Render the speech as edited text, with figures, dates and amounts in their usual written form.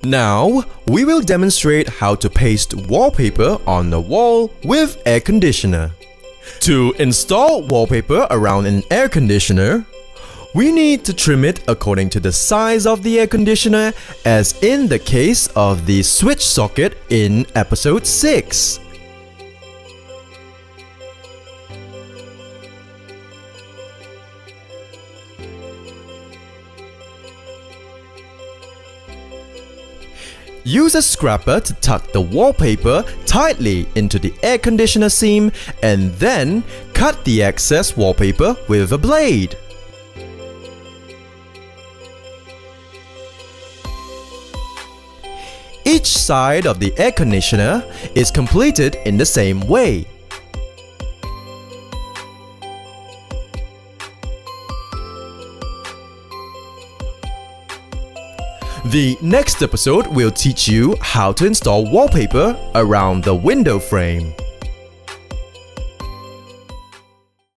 Now, we will demonstrate how to paste wallpaper on the wall with air conditioner. To install wallpaper around an air conditioner, we need to trim it according to the size of the air conditioner, as in the case of the switch socket in episode 6. Use a scraper to tuck the wallpaper tightly into the air conditioner seam and then cut the excess wallpaper with a blade. Each side of the air conditioner is completed in the same way. The next episode will teach you how to install wallpaper around the window frame.